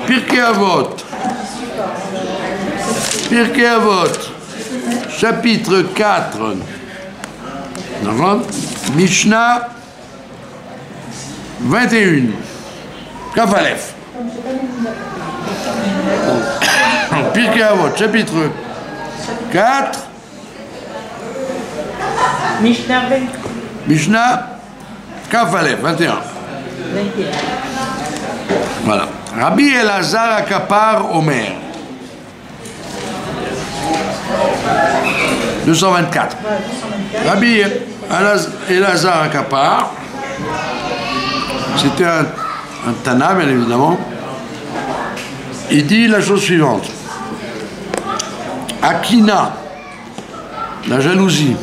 Pirkei Avot. Pirkei Avot. Chapitre 4. D'accord? Mishnah 21. Kaf Aleph. Pirkei Avot, chapitre 4. Mishnah Kaf Aleph, 21. Voilà. Rabbi Elazar Akapar Omer. 224. Rabbi Elazar Akapar, c'était un Tana, bien évidemment. Il dit la chose suivante. Akina, la jalousie,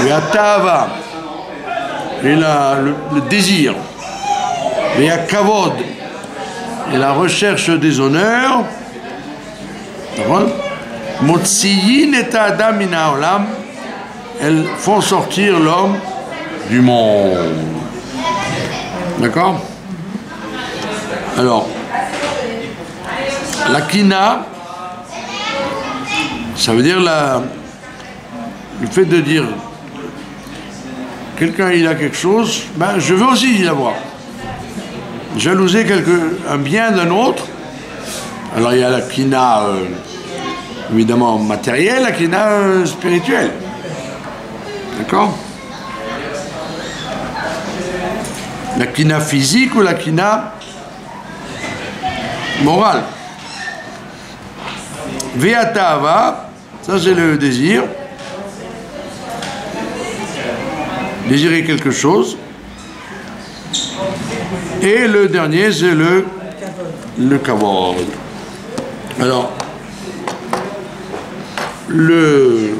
et la Ta'ava, et le désir, et la Kavod, et la recherche des honneurs, Motziyin et Adam min haolam, elles font sortir l'homme du monde. D'accord? Alors, la kina, ça veut dire le fait de dire quelqu'un il a quelque chose, ben je veux aussi l'avoir. Jalouser un bien d'un autre. Alors il y a la kina évidemment matérielle, la kina spirituelle. D'accord? La kina physique ou la kina morale. Ve'atava, ça c'est le désir. Désirer quelque chose. Et le dernier c'est le kavod. Alors, le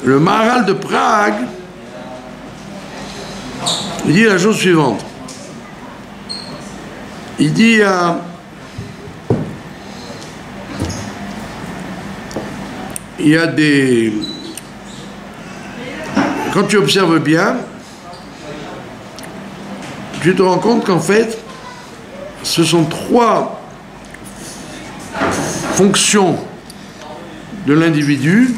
Maharal de Prague, il dit la chose suivante. Il dit il y a des... Quand tu observes bien, tu te rends compte qu'en fait, ce sont trois fonctions de l'individu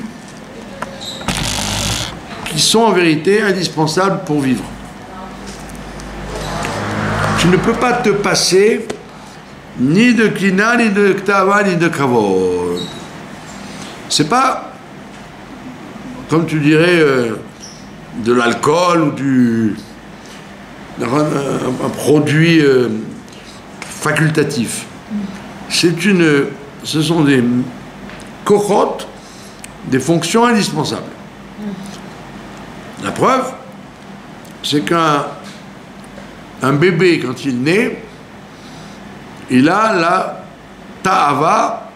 qui sont en vérité indispensables pour vivre. Tu ne peux pas te passer ni de kina, ni de ktava, ni de kavod. C'est pas, comme tu dirais, de l'alcool ou un produit facultatif. Ce sont des kochot, des fonctions indispensables. La preuve, c'est qu'un bébé, quand il naît, il a la ta'ava,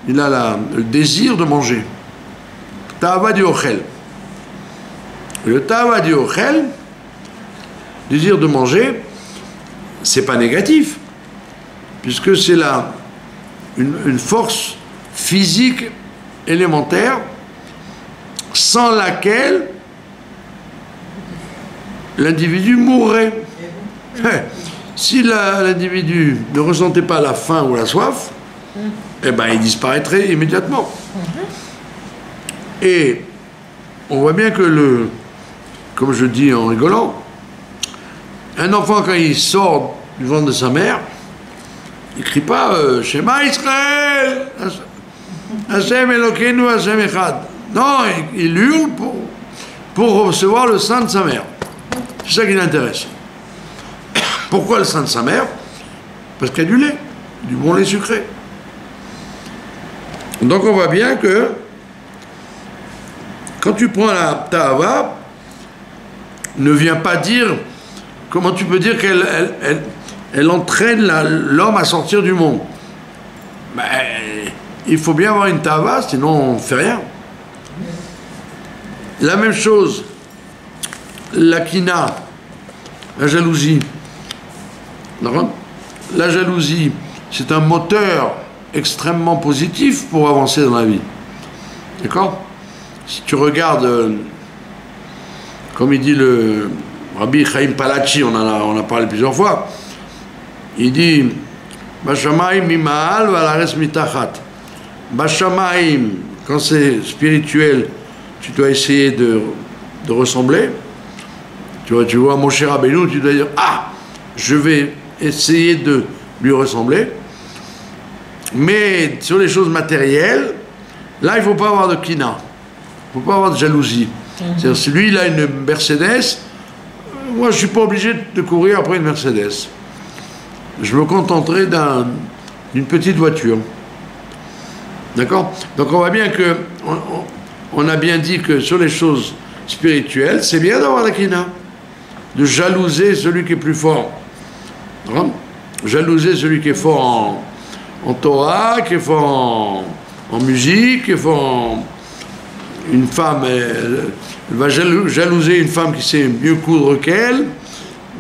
il a le désir de manger. Ta'ava du ochel. Et le ta'ava du ochel, désir de manger, c'est pas négatif, puisque c'est une force physique élémentaire sans laquelle l'individu mourrait. Si l'individu ne ressentait pas la faim ou la soif, eh ben, il disparaîtrait immédiatement. Et on voit bien que comme je dis en rigolant, un enfant quand il sort du ventre de sa mère, il ne crie pas Shema Israël, Hashem Elokeinu, Hashem Echad. Non, il hurle pour recevoir le sein de sa mère. C'est ça qui l'intéresse. Pourquoi le sein de sa mère? Parce qu'il y a du lait, du bon lait sucré. Donc on voit bien que quand tu prends la ta'ava, ne viens pas dire, comment tu peux dire qu'elle entraîne l'homme à sortir du monde? Ben, il faut bien avoir une ta'ava, sinon on ne fait rien. La même chose, la kina, la jalousie. La jalousie, c'est un moteur extrêmement positif pour avancer dans la vie. D'accord? Si tu regardes, comme il dit le Rabbi Chaim Palachi, on a parlé plusieurs fois, il dit Bashamaim mima'al valares mitachat. Bashamaim, quand c'est spirituel, tu dois essayer de ressembler. Tu vois Moshe Rabbeinu, tu dois dire ah, je vais essayer de lui ressembler. Mais sur les choses matérielles, là il ne faut pas avoir de kina, il ne faut pas avoir de jalousie. C'est-à-dire si lui il a une Mercedes, moi je ne suis pas obligé de courir après une Mercedes. Je me contenterai d'une petite voiture. D'accord? Donc on voit bien que on a bien dit que sur les choses spirituelles, c'est bien d'avoir la kina, de jalouser celui qui est plus fort. Jalouser celui qui est fort en Torah, qui est fort en musique, qui est fort une femme, elle va jalouser une femme qui sait mieux coudre qu'elle,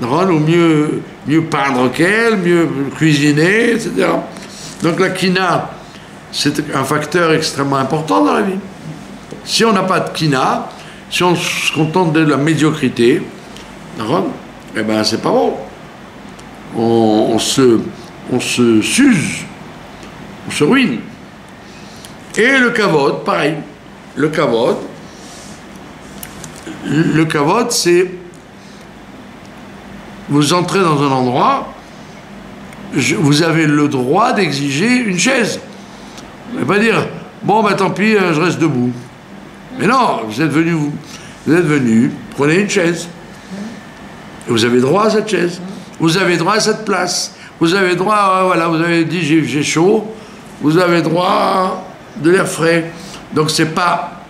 ou mieux peindre qu'elle, mieux cuisiner, etc. Donc la kina, c'est un facteur extrêmement important dans la vie. Si on n'a pas de kina, si on se contente de la médiocrité, eh ben c'est pas bon. On se s'use, on se ruine. Et le kavod, pareil. Le kavod, c'est vous entrez dans un endroit, vous avez le droit d'exiger une chaise. Vous ne pouvez pas dire bon ben tant pis, je reste debout. Mais non, vous êtes venu, prenez une chaise. Et vous avez droit à cette chaise. Vous avez droit à cette place. Vous avez droit, voilà, vous avez dit j'ai chaud. Vous avez droit de l'air frais. Donc c'est pas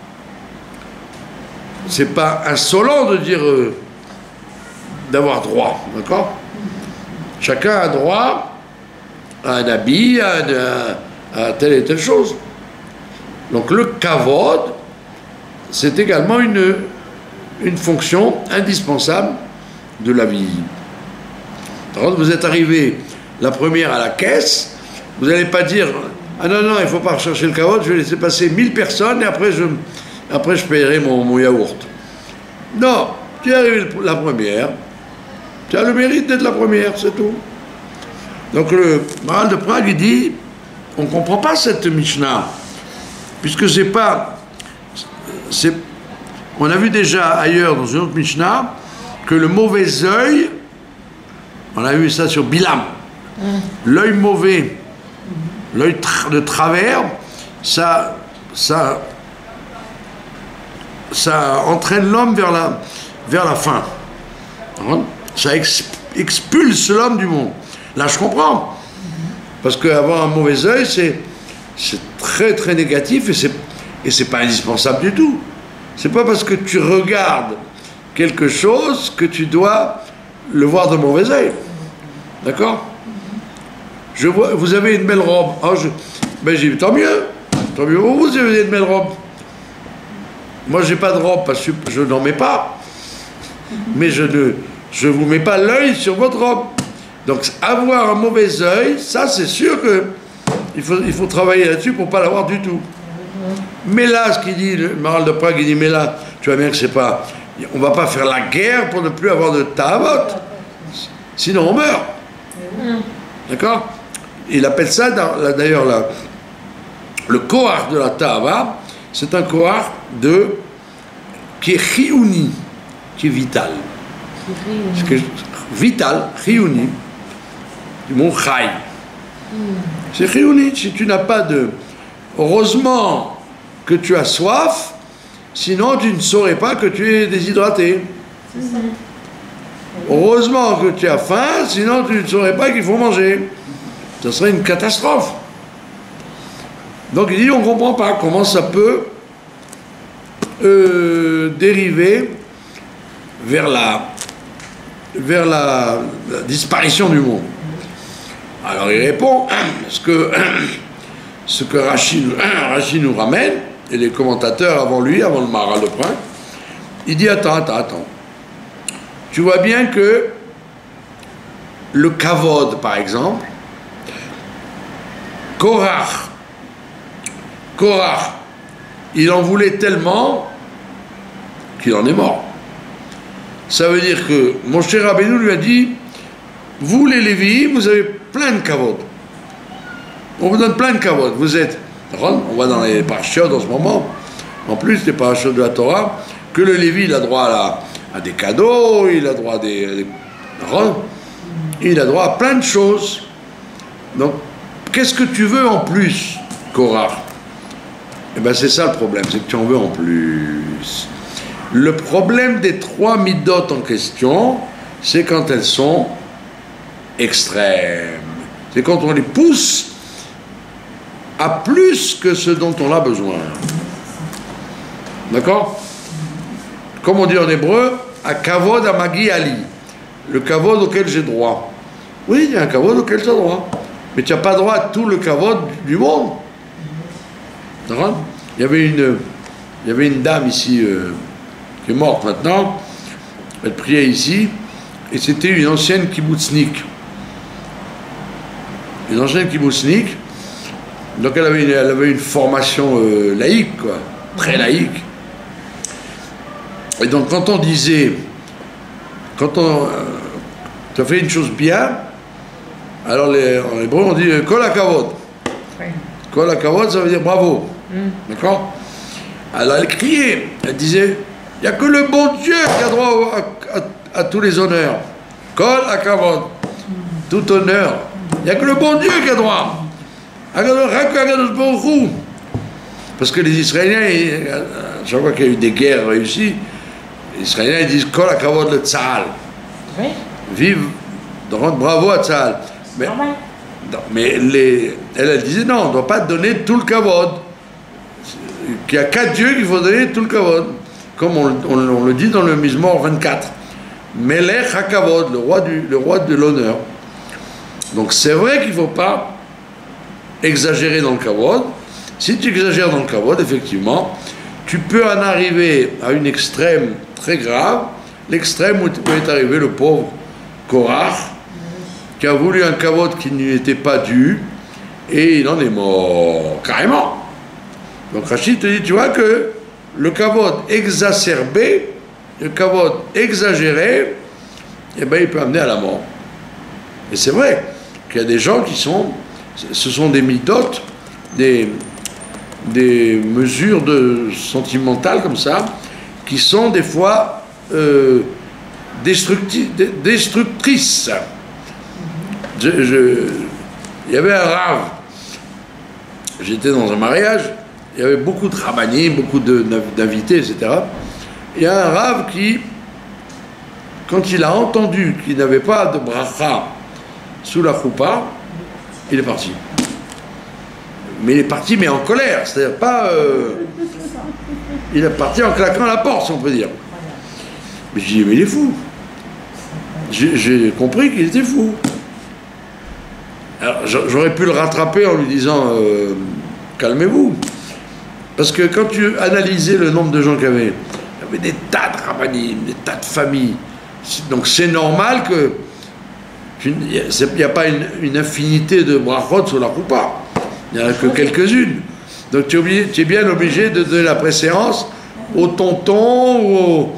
insolent de dire d'avoir droit, d'accord? Chacun a droit à un habit, à telle et telle chose. Donc le kavod, c'est également une fonction indispensable de la vie. Quand vous êtes arrivé la première à la caisse, vous n'allez pas dire ah non, il ne faut pas rechercher le kavod, je vais laisser passer 1000 personnes et après je paierai mon yaourt. Non, tu es arrivé la première, tu as le mérite d'être la première, c'est tout. Donc le Maharal de Prague, il dit, on ne comprend pas cette Mishnah, puisque on a vu déjà ailleurs dans une autre Mishnah, que le mauvais œil, on a vu ça sur Bilam, l'œil mauvais, l'œil de travers, ça entraîne l'homme vers la fin. Ça expulse l'homme du monde. Là, je comprends. Parce qu'avoir un mauvais œil, c'est très très négatif et c'est pas indispensable du tout. C'est pas parce que tu regardes quelque chose que tu dois le voir de mauvais œil. D'accord? Je vois, vous avez une belle robe. Oh, ben j'ai dit, tant mieux. Vous avez une belle robe. Moi, j'ai pas de robe parce que je n'en mets pas. Mais je vous mets pas l'œil sur votre robe. Donc, avoir un mauvais œil, ça, c'est sûr que il faut travailler là-dessus pour pas l'avoir du tout. Mais là, ce qu'il dit, le Maharal de Prague, il dit, mais là, tu vois bien que c'est pas... On va pas faire la guerre pour ne plus avoir de ta'avot. Sinon, on meurt. D'accord? Il appelle ça, d'ailleurs, le kohar de la ta'ava, c'est un kohar qui est chiouni, qui est vital. Vital, chiouni, du mot chai. C'est chiouni. Si tu n'as pas de... Heureusement que tu as soif, sinon tu ne saurais pas que tu es déshydraté. Heureusement que tu as faim, sinon tu ne saurais pas qu'il faut manger. Ça serait une catastrophe. Donc il dit, on ne comprend pas comment ça peut dériver vers la disparition du monde. Alors il répond, ce que Rashi nous ramène, et les commentateurs avant lui, avant le Maharal de Prague, il dit, attends. Tu vois bien que le kavod, par exemple, Korach, il en voulait tellement qu'il en est mort. Ça veut dire que Moshe Rabbeinu lui a dit, vous les Lévi, vous avez plein de kavod. On vous donne plein de kavod. Vous êtes, on voit dans les parachutes en ce moment, en plus des parachutes de la Torah, que le Lévi il a droit à des cadeaux, il a droit il a droit à plein de choses. Donc, qu'est-ce que tu veux en plus, Korah? Eh bien, c'est ça le problème, c'est que tu en veux en plus. Le problème des 3 midot en question, c'est quand elles sont extrêmes. C'est quand on les pousse à plus que ce dont on a besoin. D'accord? Comme on dit en hébreu, à kavod amagi ali. Le kavod auquel j'ai droit. Oui, il y a un kavod auquel tu as droit. Mais tu n'as pas droit à tout le kavod du monde. D'accord? Il y avait une dame ici qui est morte maintenant. Elle priait ici. Et c'était une ancienne kibbutznik. Une ancienne kibbutznik. Donc elle avait une formation laïque, quoi. Très laïque. Et donc quand on disait, tu as fait une chose bien, alors en hébreu on dit kol hakavod. Kol hakavod, ça veut dire bravo. D'accord? Alors elle criait, elle disait, il n'y a que le bon Dieu qui a droit à tous les honneurs. Kol hakavod. Tout honneur. Il n'y a que le bon Dieu qui a droit. Parce que les Israéliens, chaque fois qu'il y a eu des guerres réussies, les Israéliens ils disent Kol hakavod le Tzahal. Oui. Vive, rendre bravo à Tzahal. Mais elle disait non, on ne doit pas donner tout le kavod. Il y a 4 dieux qu'il faut donner tout le kavod. Comme on le dit dans le Mizmor 24. Melech hakavod, le roi de l'honneur. Donc c'est vrai qu'il ne faut pas exagérer dans le kavod. Si tu exagères dans le kavod, effectivement, tu peux en arriver à une extrême très grave, l'extrême où peut être arrivé le pauvre Korah, qui a voulu un kavod qui ne lui était pas dû, et il en est mort, carrément. Donc Rachid te dit, tu vois que le kavod exacerbé, le kavod exagéré, eh ben, il peut amener à la mort. Et c'est vrai qu'il y a des gens ce sont des midotes, des mesures sentimentales comme ça, qui sont des fois destructrices. Il y avait un rave, j'étais dans un mariage, il y avait beaucoup de rabbanim, beaucoup d'invités, etc. Il y a un rave qui, quand il a entendu qu'il n'avait pas de bracha sous la choupa, il est parti. Mais il est parti, mais en colère, c'est-à-dire pas... il est parti en claquant la porte, si on peut dire. Mais je dis, mais il est fou. J'ai compris qu'il était fou. Alors, j'aurais pu le rattraper en lui disant, calmez-vous. Parce que quand tu analysais le nombre de gens qu'il y avait des tas de rabbanim, des tas de familles. Donc c'est normal que il n'y a pas une infinité de brachot sur la choupa. Il n'y en a que quelques-unes. Donc tu es bien obligé de donner la préséance au tonton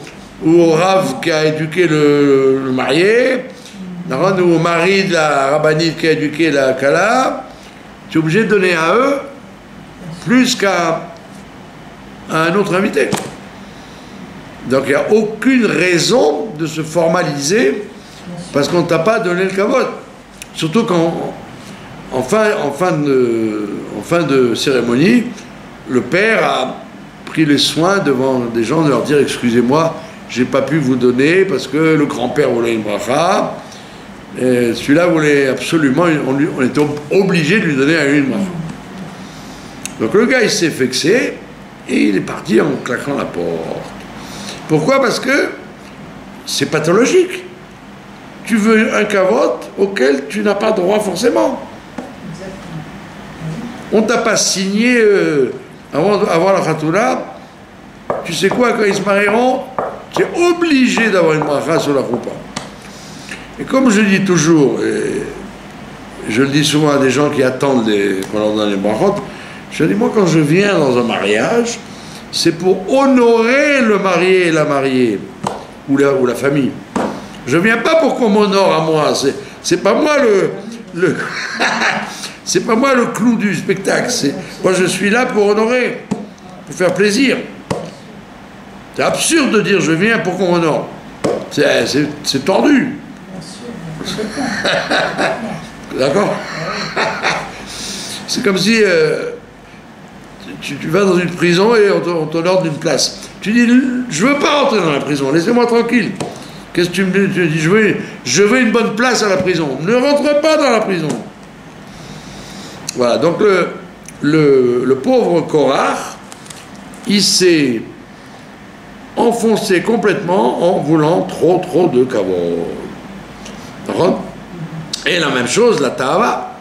ou au rave qui a éduqué le marié, ou au mari de la rabbinite qui a éduqué la kala. Tu es obligé de donner à eux plus qu'à un autre invité. Donc il n'y a aucune raison de se formaliser parce qu'on ne t'a pas donné le kavod. Surtout quand, en fin de cérémonie, le père a pris les soins devant des gens de leur dire « Excusez-moi, j'ai pas pu vous donner parce que le grand-père voulait une bracha. Celui-là voulait absolument, on était obligé de lui donner une bracha. » Donc le gars, il s'est vexé et il est parti en claquant la porte. Pourquoi? Parce que c'est pathologique. Tu veux un kavod auquel tu n'as pas droit forcément. On ne t'a pas signé avant la Khatoula. Tu sais quoi, quand ils se marieront, tu es obligé d'avoir une bracha sur la choupa. Et comme je dis toujours, et je le dis souvent à des gens qui attendent qu'on leur donne les brachot, je dis, moi quand je viens dans un mariage, c'est pour honorer le marié et la mariée, ou la famille. Je ne viens pas pour qu'on m'honore à moi, c'est pas moi c'est pas moi le clou du spectacle. Moi, je suis là pour honorer, pour faire plaisir. C'est absurde de dire je viens pour qu'on honore. C'est tordu. D'accord. C'est comme si tu vas dans une prison et on t'honore d'une place. Tu dis je veux pas rentrer dans la prison, laissez-moi tranquille. Qu'est-ce que tu me dis? Tu dis je veux une bonne place à la prison. Ne rentre pas dans la prison. Voilà, donc le pauvre Korach, il s'est enfoncé complètement en voulant trop de kavod. D'accord? Et la même chose, la ta'ava.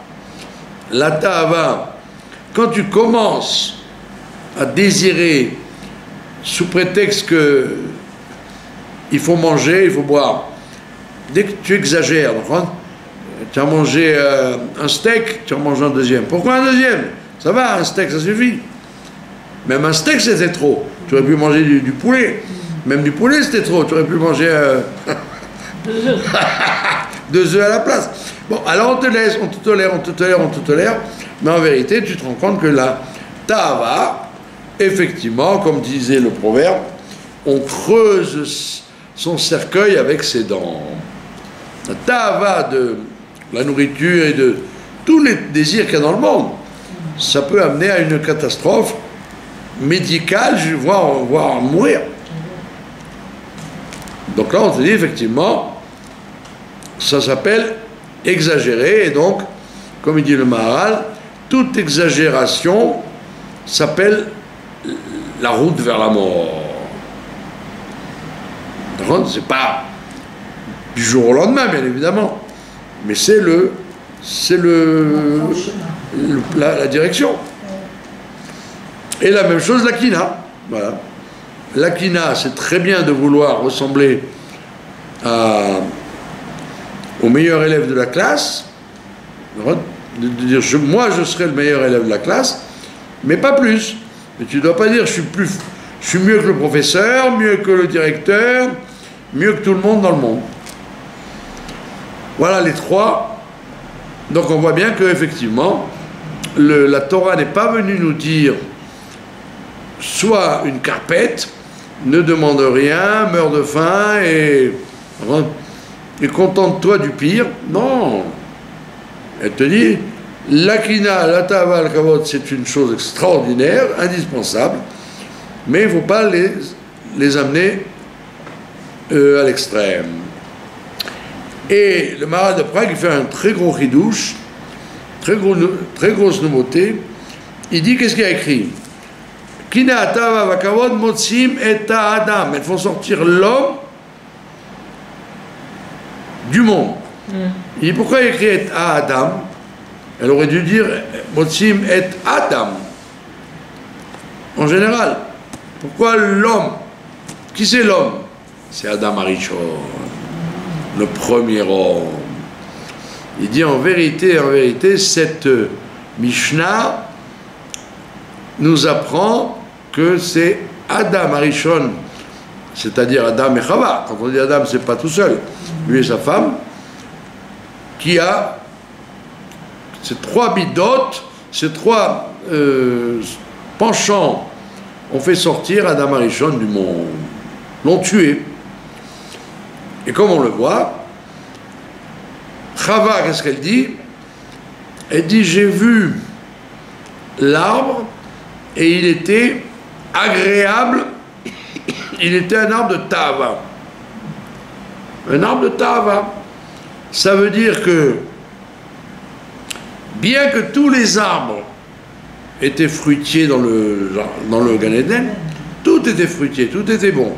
La ta'ava, quand tu commences à désirer sous prétexte que il faut manger, il faut boire, dès que tu exagères, d'accord? Tu as mangé un steak, tu en manges un deuxième. Pourquoi un deuxième? Ça va, un steak, ça suffit. Même un steak, c'était trop. Tu aurais pu manger du poulet. Même du poulet, c'était trop. Tu aurais pu manger 2 œufs à la place. Bon, alors on te laisse, on te tolère. Mais en vérité, tu te rends compte que la ta'ava, effectivement, comme disait le proverbe, on creuse son cercueil avec ses dents. La ta'ava de la nourriture et de tous les désirs qu'il y a dans le monde, ça peut amener à une catastrophe médicale, voire mourir. Donc là, on te dit effectivement, ça s'appelle exagérer, et donc, comme il dit le Maharal, toute exagération s'appelle la route vers la mort. C'est pas du jour au lendemain, bien évidemment, mais c'est la direction. Et la même chose, la kina. Voilà. La kina, c'est très bien de vouloir ressembler au meilleur élève de la classe, de dire moi je serai le meilleur élève de la classe, mais pas plus. Mais tu ne dois pas dire je suis mieux que le professeur, mieux que le directeur, mieux que tout le monde dans le monde. Voilà les trois. Donc on voit bien qu'effectivement, la Torah n'est pas venue nous dire sois une carpette, ne demande rien, meurs de faim et contente-toi du pire. Non. Elle te dit, la kina, la ta'ava, la kavod, c'est une chose extraordinaire, indispensable, mais il ne faut pas les amener à l'extrême. Et le Maharal de Prague, il fait un très gros chidouche, très grosse nouveauté. Il dit, qu'est-ce qu'il a écrit? Kina, ta'ava, vakavod, motsim et ta'adam. Elles font sortir l'homme du monde. Il dit, pourquoi il écrit et Adam? Elle aurait dû dire motsim et Adam. En général. Pourquoi l'homme? Qui c'est l'homme? C'est Adam Arishon, le premier homme. Il dit en vérité, cette Mishnah nous apprend que c'est Adam Arishon, c'est-à-dire Adam et Chava. Quand on dit Adam, c'est pas tout seul. Lui et sa femme, qui a ces trois bidotes, ces trois penchants, ont fait sortir Adam Arishon du monde, l'ont tué. Et comme on le voit, Chava, qu'est-ce qu'elle dit? Elle dit, j'ai vu l'arbre et il était agréable, il était un arbre de ta'ava. Un arbre de ta'ava. Ça veut dire que, bien que tous les arbres étaient fruitiers dans le Gan Eden, tout était fruitier, tout était bon.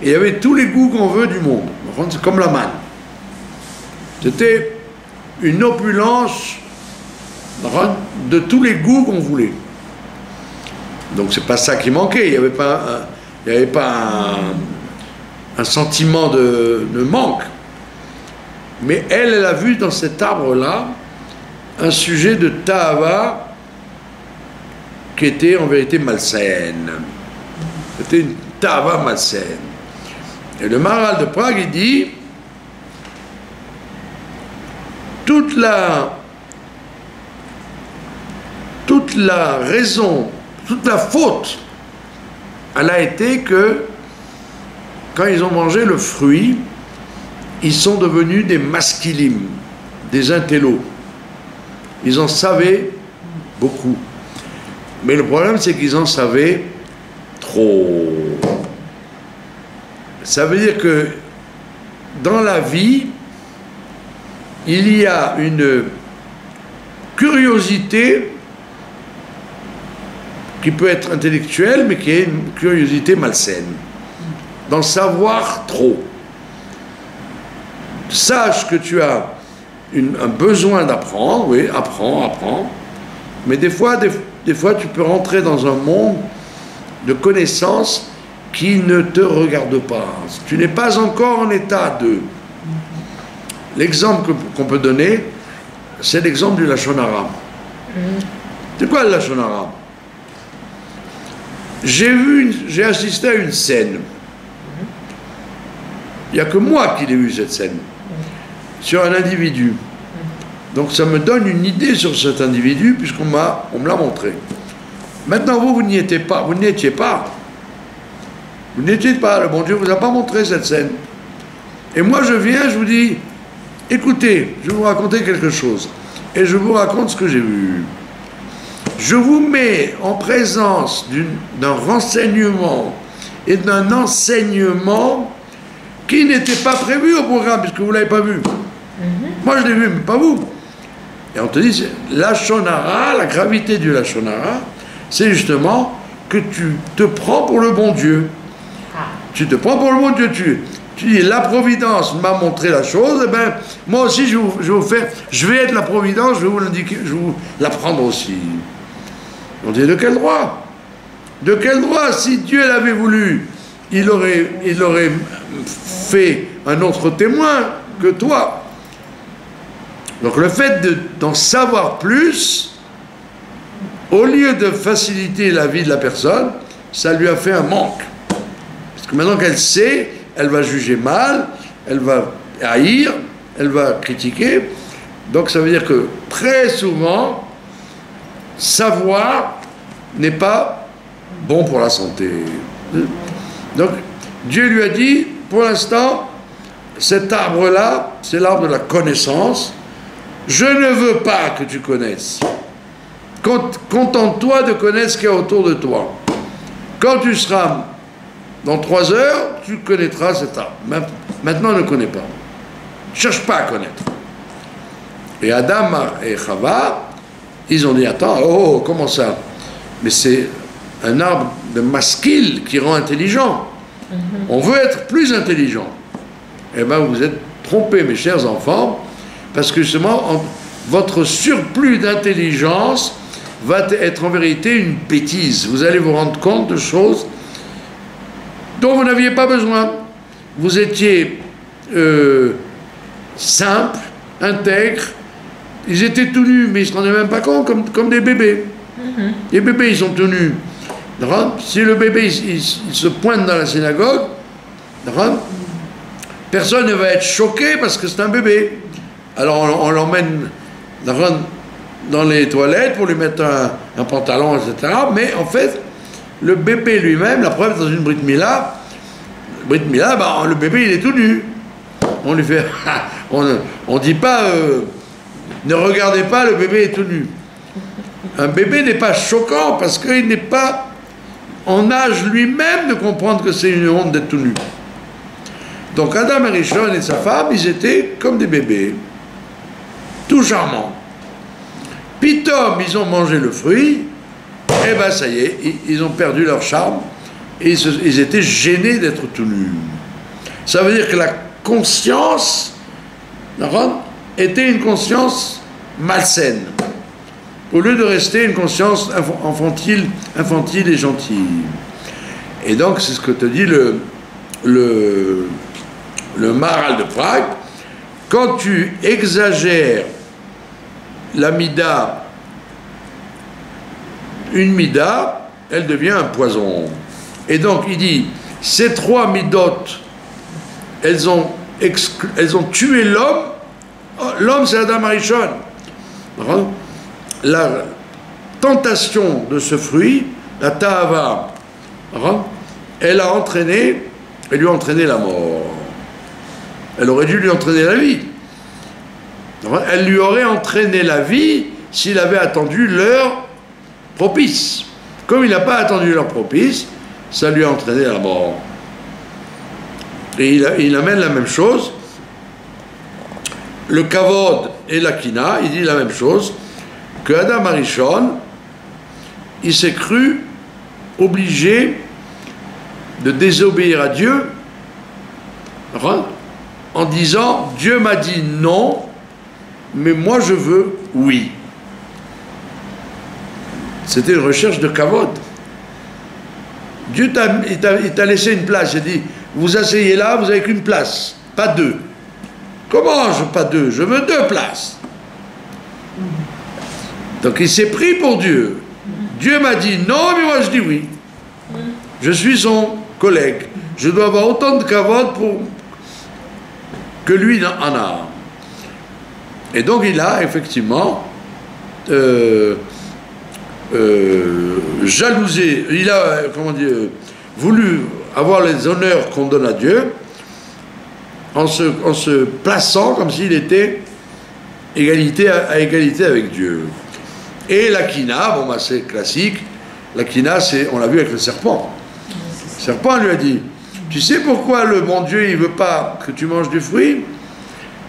Et il y avait tous les goûts qu'on veut du monde. C'est comme la manne. C'était une opulence de tous les goûts qu'on voulait. Donc c'est pas ça qui manquait. Il n'y avait pas un sentiment de manque. Mais elle a vu dans cet arbre-là un sujet de ta'ava qui était en vérité malsaine. C'était une ta'ava malsaine. Et le Maharal de Prague, il dit, toute toute la raison, toute la faute, elle a été que quand ils ont mangé le fruit, ils sont devenus des masculimes, des intellos. Ils en savaient beaucoup. Mais le problème, c'est qu'ils en savaient trop. Ça veut dire que dans la vie, il y a une curiosité qui peut être intellectuelle, mais qui est une curiosité malsaine. D'en savoir trop. Sache que tu as un besoin d'apprendre, oui, apprends. Mais des fois, tu peux rentrer dans un monde de connaissances qui ne te regarde pas. Tu n'es pas encore en état de... L'exemple qu'on peut donner, c'est l'exemple du Lachon Hara. C'est quoi le Lachon Hara? J'ai assisté à une scène. Il n'y a que moi qui l'ai vu, cette scène. Sur un individu. Donc ça me donne une idée sur cet individu, puisqu'on me l'a montré. Maintenant, vous n'y étiez pas. Vous n'étiez pas. Vous n'étiez pas. Le bon Dieu ne vous a pas montré cette scène. Et moi, je viens, je vous dis, écoutez, je vais vous raconter quelque chose. Et je vous raconte ce que j'ai vu. Je vous mets en présence d'un renseignement et d'un enseignement qui n'était pas prévu au programme, puisque vous ne l'avez pas vu. Moi, je l'ai vu, mais pas vous. Et on te dit, Lachon Hara, la gravité du Lachon Hara, c'est justement que tu te prends pour le bon Dieu. Tu te prends pour le bon Dieu. Tu dis, la Providence m'a montré la chose, et bien, moi aussi, je vais être la Providence, je vais vous l'indiquer, je vais vous l'apprendre aussi. On dit, de quel droit? De quel droit? Si Dieu l'avait voulu, il aurait fait un autre témoin que toi. Donc le fait d'en savoir plus, au lieu de faciliter la vie de la personne, ça lui a fait un manque. Parce que maintenant qu'elle sait, elle va juger mal, elle va haïr, elle va critiquer. Donc ça veut dire que très souvent, savoir n'est pas bon pour la santé. Donc Dieu lui a dit, pour l'instant, cet arbre-là, c'est l'arbre de la connaissance. Je ne veux pas que tu connaisses. Contente-toi de connaître ce qu'il y a autour de toi. Quand tu seras dans 3 heures, tu connaîtras cet arbre. Maintenant, ne connais pas. Ne cherche pas à connaître. Et Adam et Chava, ils ont dit, attends, oh, comment ça? Mais c'est un arbre de masquille qui rend intelligent. On veut être plus intelligent. Eh bien, vous êtes trompés, mes chers enfants, parce que justement, votre surplus d'intelligence va être en vérité une bêtise. Vous allez vous rendre compte de choses dont vous n'aviez pas besoin. Vous étiez simple, intègre. Ils étaient tout nus, mais ils ne se rendaient même pas compte, comme des bébés. Les bébés, ils sont tout nus. Si le bébé il se pointe dans la synagogue, personne ne va être choqué parce que c'est un bébé. Alors on l'emmène dans les toilettes pour lui mettre un pantalon, etc. Mais en fait, le bébé lui-même, la preuve dans une Brit Mila, le bébé il est tout nu. On lui fait, on dit pas, ne regardez pas, le bébé est tout nu. Un bébé n'est pas choquant parce qu'il n'est pas en âge lui-même de comprendre que c'est une honte d'être tout nu. Donc Adam Arishon et sa femme, ils étaient comme des bébés, tout charmants. Pitom, ils ont mangé le fruit, et ben ça y est, ils ont perdu leur charme, et ils étaient gênés d'être tout nus. Ça veut dire que la conscience était une conscience malsaine, au lieu de rester une conscience infantile et gentille. Et donc c'est ce que te dit le Maharal de Prague. Quand tu exagères la mida, une mida, elle devient un poison. Et donc il dit, ces 3 midotes, elles ont tué l'homme. L'homme c'est Adam Arishon. tentation de ce fruit, la ta'ava, elle lui a entraîné la mort. Elle aurait dû lui entraîner la vie. Elle lui aurait entraîné la vie s'il avait attendu l'heure propice. Comme il n'a pas attendu l'heure propice, ça lui a entraîné la mort. Et il amène la même chose. Le kavod et la kina, il dit la même chose, que Adam Arishon, il s'est cru obligé de désobéir à Dieu en disant Dieu m'a dit non, mais moi je veux oui. C'était une recherche de kavod. Dieu t'a laissé une place. Il a dit vous asseyez là, vous n'avez qu'une place, pas deux. Comment je pas deux? Je veux deux places. Donc il s'est pris pour Dieu. Dieu m'a dit non, mais moi je dis oui. Je suis son collègue. Je dois avoir autant de kavod que lui en a. Et donc il a effectivement jalousé, il a voulu avoir les honneurs qu'on donne à Dieu en se plaçant comme s'il était égalité à égalité avec Dieu. Et la kina, bon bah c'est classique, la kina on l'a vu avec le serpent. Le serpent lui a dit, tu sais pourquoi le bon Dieu il veut pas que tu manges du fruit?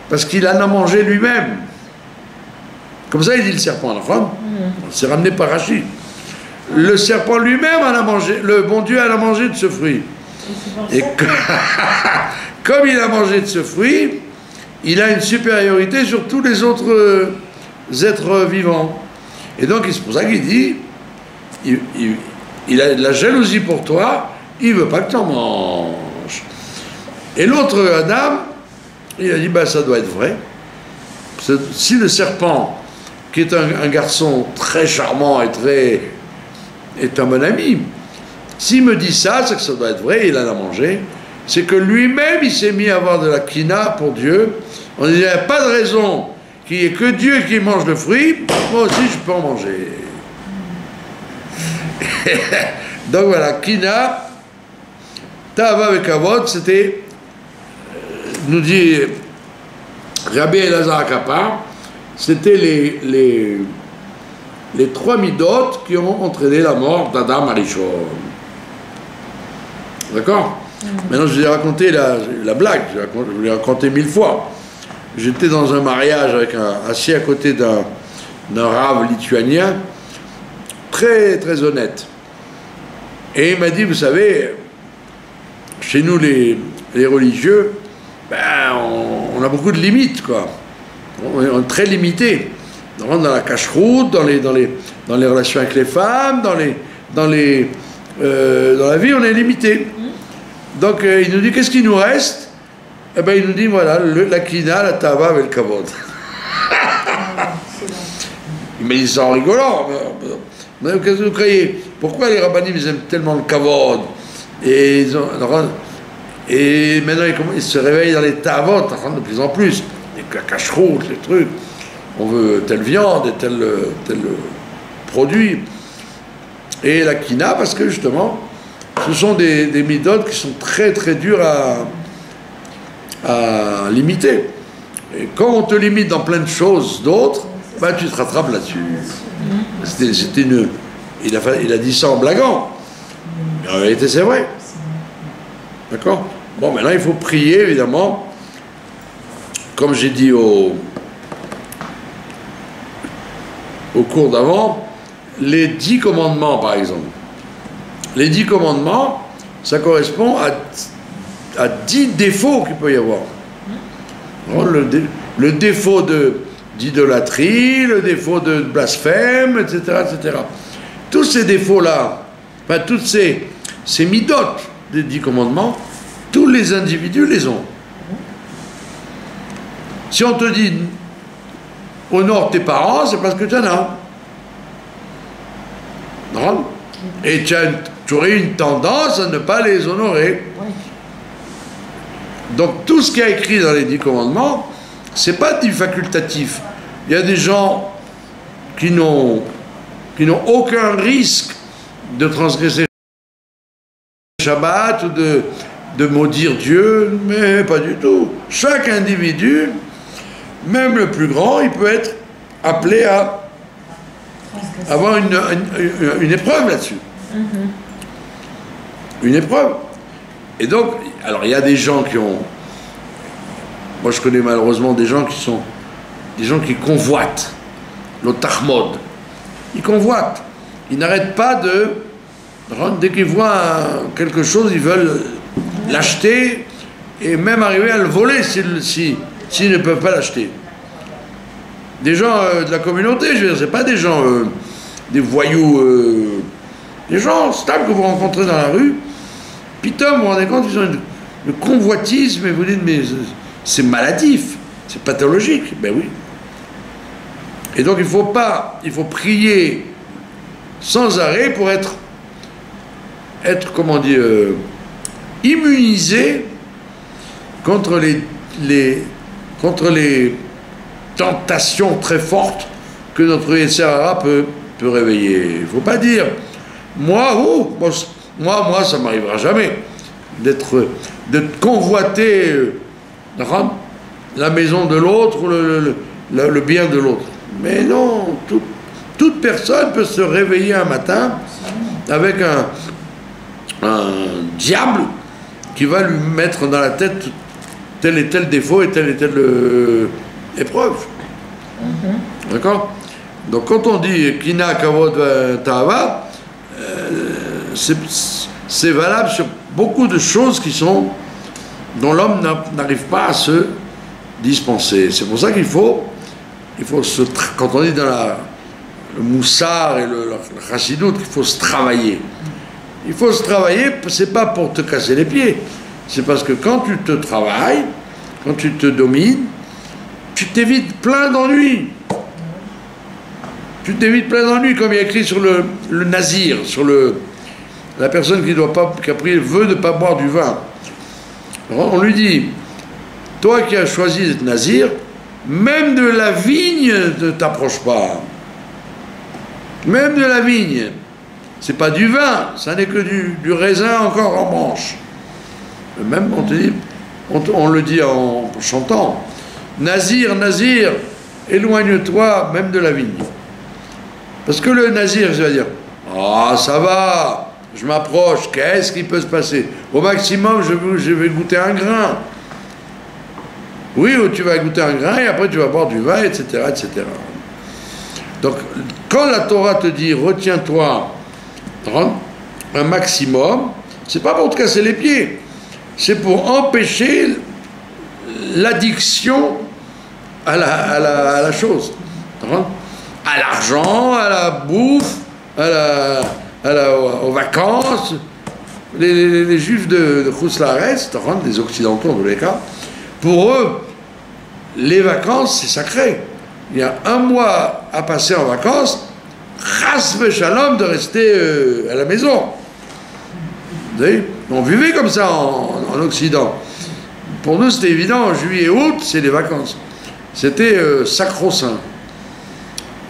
Parce qu'il en a mangé lui-même. Comme ça il dit le serpent à la femme, c'est ramené par Rachid. Le serpent lui-même en a mangé, le bon Dieu en a mangé de ce fruit. Et comme il a mangé de ce fruit, il a une supériorité sur tous les autres êtres vivants. Et donc c'est pour ça qu'il dit, il a de la jalousie pour toi, il ne veut pas que tu en manges. Et l'autre Adam, il a dit, ben, ça doit être vrai. Si le serpent, qui est un garçon très charmant est un bon ami, s'il me dit ça, c'est que ça doit être vrai, il en a mangé, c'est que lui-même, il s'est mis à avoir de la kina pour Dieu. On disait, il n'y a pas de raison qu'il n'y ait que Dieu qui mange le fruit, moi aussi je peux en manger. Donc voilà, kina, ta'ava avec kavod, c'était, nous dit Rabbi Elazar Akapa, c'était les trois midot qui ont entraîné la mort d'Adam Arishon. D'accord? Maintenant, je vous ai raconté la blague, je vous l'ai raconté 1000 fois. J'étais dans un mariage assis à côté d'un rave lituanien, très très honnête. Et il m'a dit, vous savez, chez nous les religieux, ben, on a beaucoup de limites, quoi. On est très limité. On rentre dans la cache-route, dans les relations avec les femmes, dans la vie, on est limité. Donc il nous dit, qu'est-ce qu'il nous reste? Eh bien, il nous dit, voilà, la kina, la ta'ava avec le kavod. Il m'a dit ça en rigolant. Mais qu'est-ce que vous croyez? Pourquoi les rabbinim ils aiment tellement le kavod? Et maintenant, ils se réveillent dans les ta'avot, de plus en plus. La cache-route, les trucs. On veut telle viande et tel produit. Et la kina, parce que justement, ce sont des midotes qui sont très très dures à limiter. Et quand on te limite dans plein de choses d'autres, ben, tu te rattrapes là-dessus. Il a dit ça en blaguant. Mais en réalité, c'est vrai. D'accord? Bon, maintenant, il faut prier, évidemment. Comme j'ai dit au cours d'avant, les 10 commandements, par exemple. Les 10 commandements, ça correspond à 10 défauts qu'il peut y avoir. Le défaut d'idolâtrie, le défaut de blasphème, etc., etc. Tous ces défauts-là, enfin, toutes ces midotes des 10 commandements, tous les individus les ont. Si on te dit honore tes parents, c'est parce que tu en as. Non? Et tu aurais une tendance à ne pas les honorer. Donc tout ce qui est écrit dans les 10 commandements, c'est pas du facultatif. Il y a des gens qui n'ont qui n'ont aucun risque de transgresser Shabbat ou de maudire Dieu, mais pas du tout. Chaque individu, même le plus grand, il peut être appelé à avoir une épreuve là-dessus. Une épreuve. Et donc, alors il y a des gens qui ont... Moi je connais malheureusement des gens qui convoitent le tahmod. Ils convoitent. Ils n'arrêtent pas de... Dès qu'ils voient quelque chose, ils veulent l'acheter et même arriver à le voler s'ils ne peuvent pas l'acheter. Des gens de la communauté, je veux dire, c'est pas des gens, des voyous, des gens stables que vous rencontrez dans la rue. Pitom, vous vous rendez compte, ils ont une convoitise, mais vous dites, mais c'est maladif, c'est pathologique. Ben oui. Et donc il faut prier sans arrêt pour être comment dire, immunisé contre contre les tentations très fortes que notre Yetzirah peut réveiller. Il ne faut pas dire, moi, ça ne m'arrivera jamais de convoiter la maison de l'autre ou le bien de l'autre. Mais non, toute personne peut se réveiller un matin avec un diable qui va lui mettre dans la tête tel et tel défaut et telle épreuve. D'accord? Donc quand on dit Kina Kavod Tahava, c'est valable sur beaucoup de choses dont l'homme n'arrive pas à se dispenser. C'est pour ça qu'il faut quand on dit dans le Moussar et le Chassidout, il faut se travailler. Il faut se travailler, c'est pas pour te casser les pieds, c'est parce que quand tu te travailles, quand tu te domines, tu t'évites plein d'ennuis. Tu t'évites plein d'ennuis, comme il y a écrit sur le nazir, sur la personne qui a pris le vœu de ne pas boire du vin. Alors on lui dit, toi qui as choisi d'être nazir, même de la vigne ne t'approche pas. Même de la vigne. C'est pas du vin, ça n'est que du raisin encore en branche. Même on le dit en chantant, Nazir, Nazir, éloigne-toi même de la vigne. Parce que le Nazir, il va dire, ah ça va, je m'approche, qu'est-ce qui peut se passer? Au maximum, je vais goûter un grain. Oui, tu vas goûter un grain et après tu vas boire du vin, etc., etc. Donc, quand la Torah te dit, retiens-toi un maximum, c'est pas pour te casser les pieds, c'est pour empêcher l'addiction à la chose, à l'argent, à la bouffe, aux vacances. Les juifs de Khouslares, des occidentaux en tous les cas, pour eux, les vacances c'est sacré. Il y a un mois à passer en vacances, chas v'shalom de rester à la maison. Vous savez, on vivait comme ça en Occident. Pour nous, c'était évident, juillet et août, c'est les vacances. C'était sacro-saint.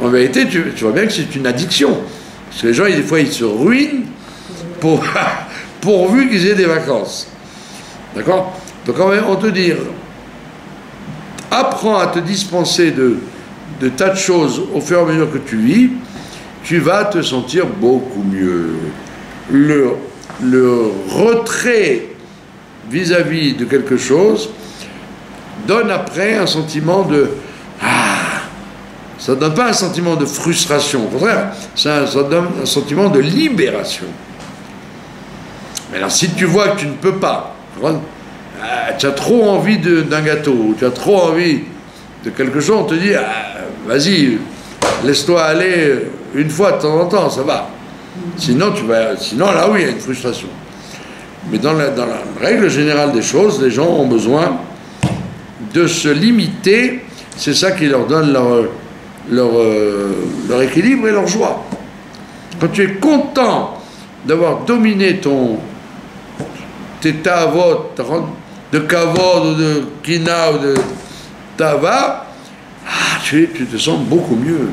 En vérité, tu vois bien que c'est une addiction. Parce que les gens, des fois, ils se ruinent pourvu qu'ils aient des vacances. D'accord? Donc, on te dit, apprends à te dispenser de tas de choses au fur et à mesure que tu vis, tu vas te sentir beaucoup mieux. Le retrait vis-à-vis de quelque chose donne après un sentiment de ça ne donne pas un sentiment de frustration, au contraire, ça donne un sentiment de libération. Mais alors si tu vois que tu ne peux pas, tu as trop envie d'un gâteau, tu as trop envie de quelque chose, on te dit vas-y, laisse-toi aller une fois de temps en temps, ça va. Sinon là oui, il y a une frustration. Mais dans la règle générale des choses, les gens ont besoin de se limiter, c'est ça qui leur donne leur équilibre et leur joie. Quand tu es content d'avoir dominé tes ta'avot, de kavod ou de kina ou de tava, tu te sens beaucoup mieux.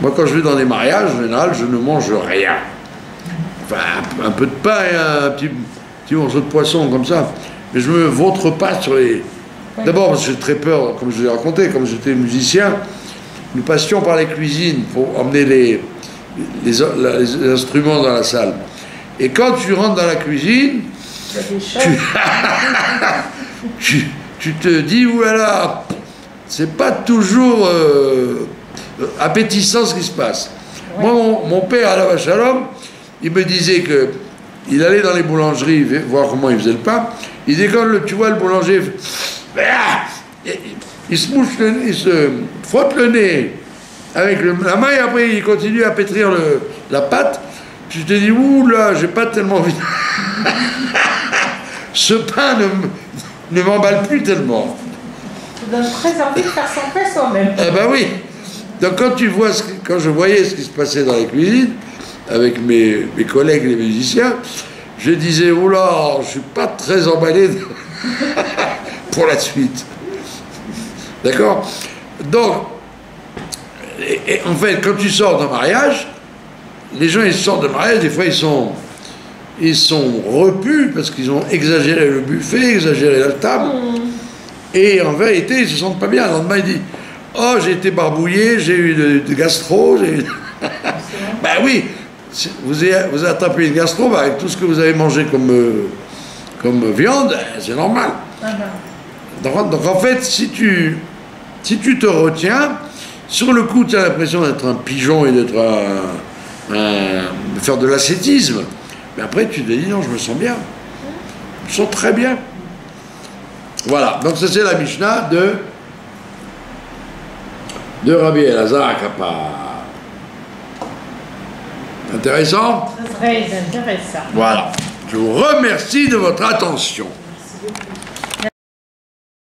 Moi, quand je vais dans des mariages, en général, je ne mange rien. Enfin, un peu de pain et un petit morceau de poisson, comme ça. Mais je me vautre pas sur les... D'abord, parce que j'ai très peur, comme je vous ai raconté, comme j'étais musicien, nous passions par les cuisines pour emmener les instruments dans la salle. Et quand tu rentres dans la cuisine, tu te dis, oulala, c'est pas toujours appétissant ce qui se passe. Ouais. Moi, mon père, à la Shalom, il me disait que il allait dans les boulangeries voir comment il faisait le pain. Il disait, quand tu vois le boulanger, il se mouche il se frotte le nez avec la main et après il continue à pétrir la pâte. Tu te dis, ouh là, j'ai pas tellement envie. Ce pain ne m'emballe plus tellement. Ça donne très envie de faire son pain soi-même. Ah ben oui. Donc quand je voyais ce qui se passait dans les cuisines, avec mes collègues les musiciens, je disais, oula, je suis pas très emballé pour la suite. D'accord? Donc, et en fait, quand tu sors d'un mariage, les gens, ils sortent de mariage, des fois, ils sont repus parce qu'ils ont exagéré le buffet, exagéré la table. Et en vérité, ils se sentent pas bien. Le lendemain, il dit, oh, j'ai été barbouillé, j'ai eu de gastro, j'ai eu... Ben oui, vous avez attrapé une gastro, ben avec tout ce que vous avez mangé comme viande, c'est normal. Donc en fait, si tu te retiens, sur le coup, tu as l'impression d'être un pigeon et de faire de l'ascétisme. Mais après, tu te dis, non, je me sens bien. Je me sens très bien. Voilà, donc ça c'est la Mishnah de Rabbi Elazar Kappa. Intéressant? Très intéressant. Voilà. Je vous remercie de votre attention. Merci beaucoup.